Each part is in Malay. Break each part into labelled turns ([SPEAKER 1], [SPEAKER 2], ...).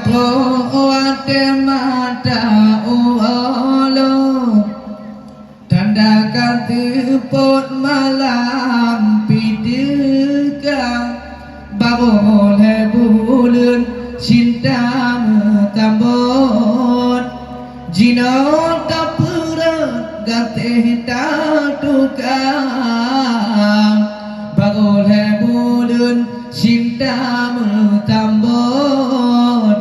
[SPEAKER 1] troate mata uolo tanda katipot malam pidika babole bulan cintamu tambot jino tapura gate tatuka babole bulan cintamu tambot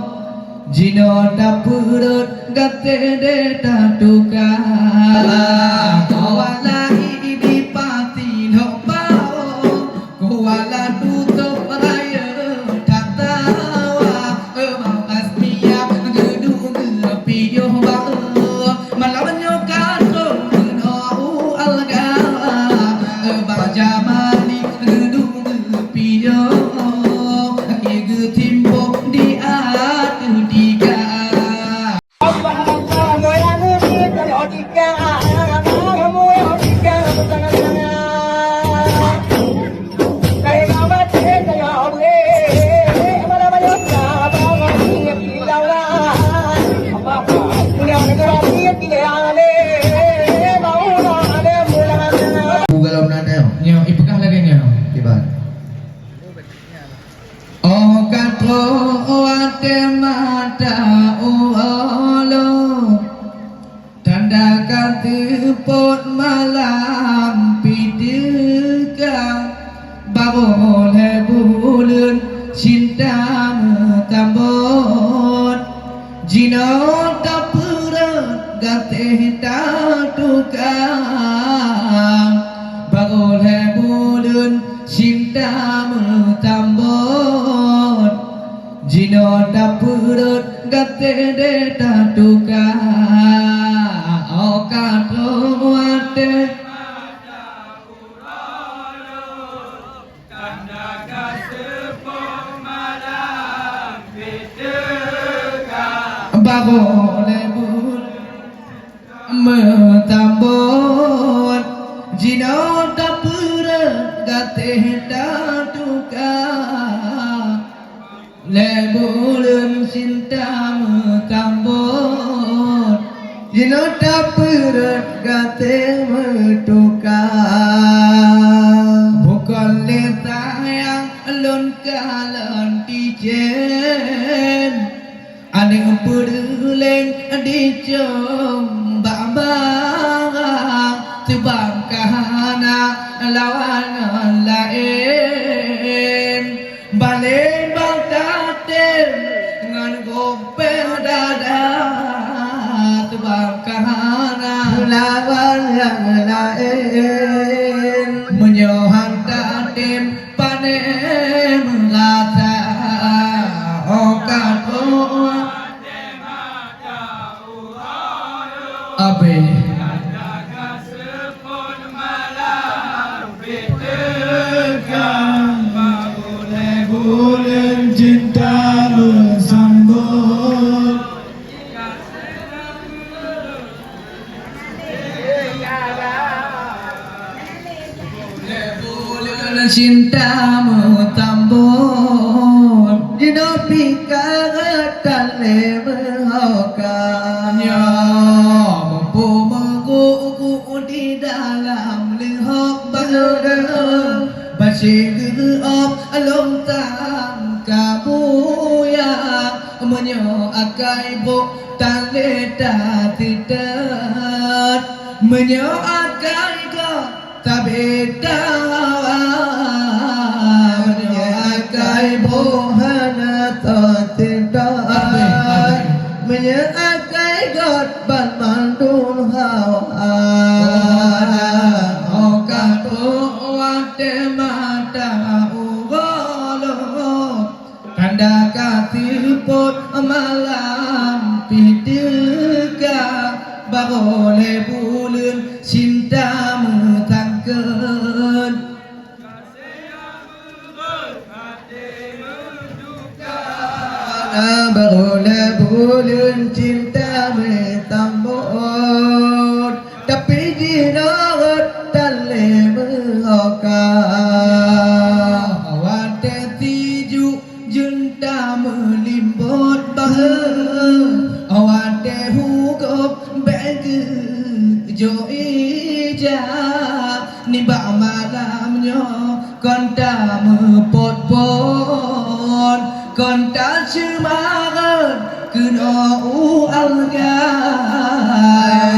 [SPEAKER 1] jino tapura gate tatuka wala idipati no pao wala tutup raya tatawa asmiya gedung piyo ba malawanyo kato no alga bajamani gedung piyo ege timbo di atu diga mata uolo tanda katipot malam pidika babole bulan cintamu tambot jino tapura gate tatuka babole bulan cintamu tambot jino dapurut gate tatuka okato ate tanda kasepok malam piteka babole bul metambot jino dapurut gate tatuka lebulan cintamu tambot jino tapurut gate metuka bukan letang yang alun kalan dijen ane peduleng dicom babang tebang kahana lawan lain balik dengan gope dada terbakana lawan yang lain menyohan tatim panen melata okato abe bulan cinta bersambut bulan cintamu tambut jino pikaretan leberhokanya mampu menggugu di dalam lihok badan Basyir of along tang kabuya menyo akai bo taleta tidat menyo akai go tabeta menyo akai bo hana tidat menyo akai god ban mandul hawa mata uolo tanda katipot malam pidika babole bulan cintamu tangken babole bulan cintamu tambut tapi dinot tale berhoka awate tiju junta melimbut Awak hukum bagi joija ni bak malamnya kon ta mepot pon kon ta semangat kena alga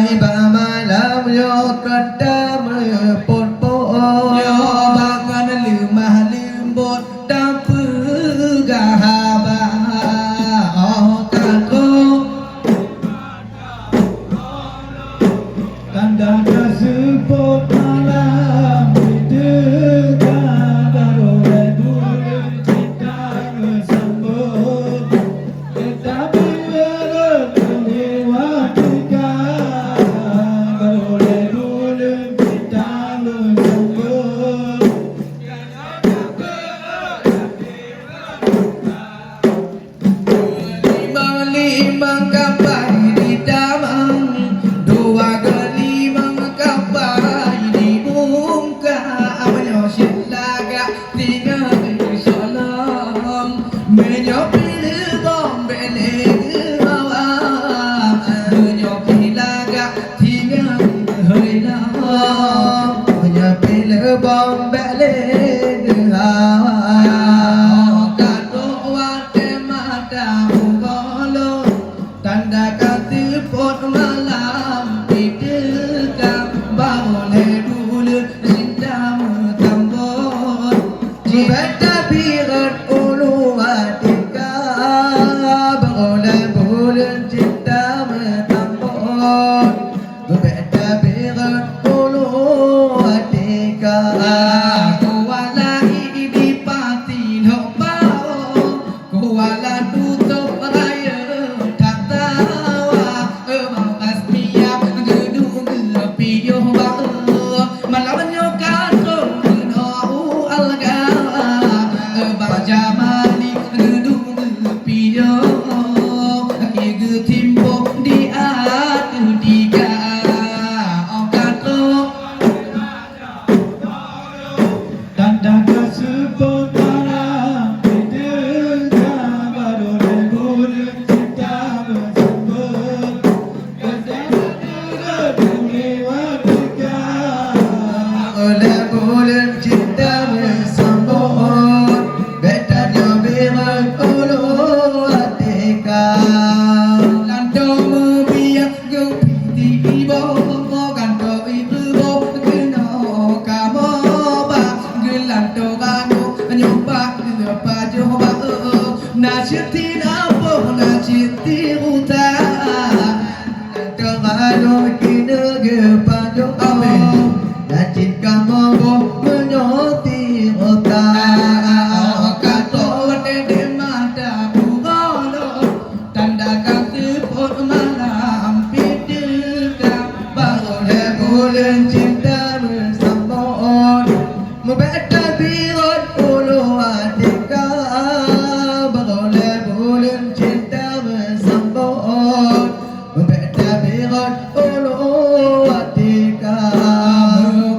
[SPEAKER 1] ni bak malamnya kon ta mepot pon yo bangan lemah lembut tak pegahaba oh kako
[SPEAKER 2] tanda tersebut malam dekat darulai bulan kita bersambut tetapi melewatikan darulai bulan kita bersambut
[SPEAKER 1] lima kapai di damang dua gelimang kapai di muka amalnya syelaga tiga salam menyopi bom beleg awam menyopi laga tiga hilang menyopi bom beleg awam kado wate mata ungolo tanda kata pot malam dekat boleh dulu cinta tambon jibata birat ulu atika boleh bulan cinta tambon jibata birat ulu atika kuala di pati lopao kuala tutup raya tak tawa emang asmiya gedung piyo malawanya kado no alga baca mali gedung piyo ege timbo di atu diga kado
[SPEAKER 2] tanda tersebut malam dekat darulai bulan kita bersambut tetapi melewatikan
[SPEAKER 1] oleh bulan cinta bersambut betanya birat ulu atika lanto membiak gepi tiba kanto itu kena kamu ba gelanto kanu nyoba nyoba coba nasiti napo nasiti uta lanto kanu kena gepajo amin Najib kamu menyoti otak Kato dede mata pugolo Tanda kata pot malam pidika Boleh bulan cinta bersambut Membeta birat ulu atika Boleh bulan cinta bersambut Membeta birat ulu atika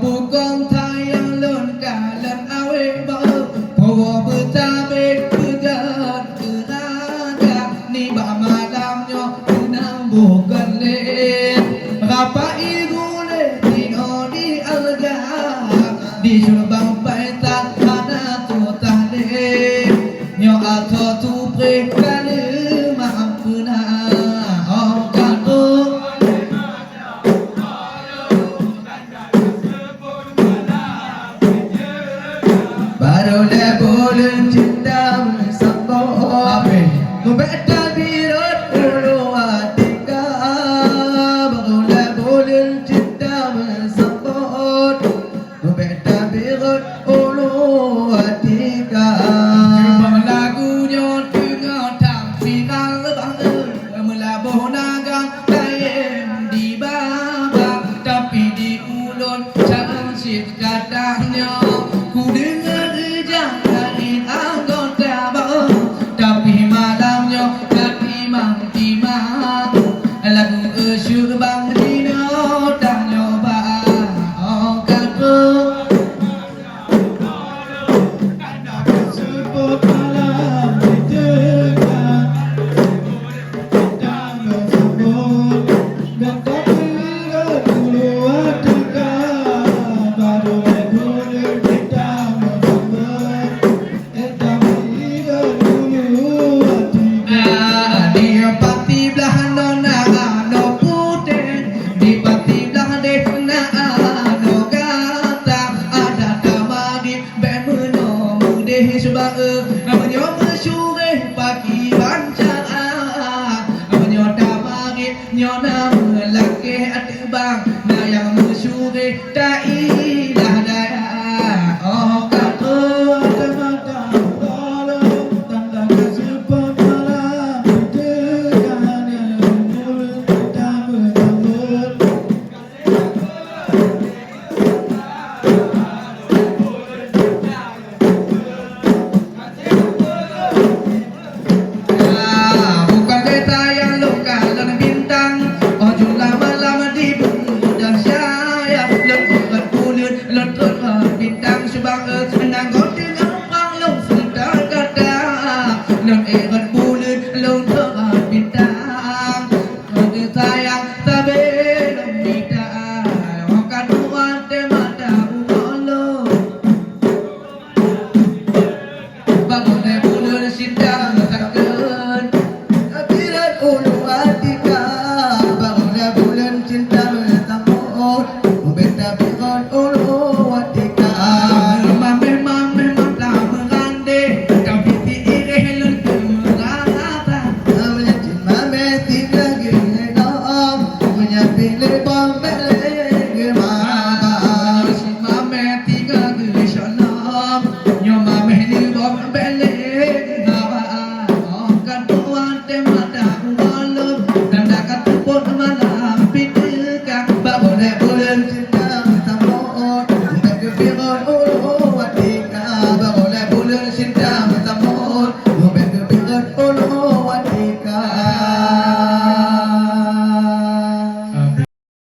[SPEAKER 1] Bukan tayang lon kalam awe bau Bawa bertabik pegat kerada Ni bak malamnya kenang bukan leh Rapa ibu leh tino di alga Di syurbang paitak ada tu tahleh Nyo atau tu prekale mampuna Oh kado barulah bulan cinta bersambut membeta birat ulu atika barulah bulan cinta bersambut membeta birat ulu atika lagunya tengah tak final bangun Yang ikat bulan lontaran bintang Kau sayang tapi lembidang Makan buat mata umolo Bangun bulan sindang takkan Birat ulu atika Bangun bulan cinta bertamur Beta birat ulu atika Memang tak mengandai Tapi tiireh lenturang apa Menyacin mame tiga gilidam Menyapin lebam belege maba Menyacin mame tiga gilidam Nyomame lebam belege maba Makan tuan temada umalum Tanda katupun malam pintukan Bangun bulan cinta bertamur Beta birat ulu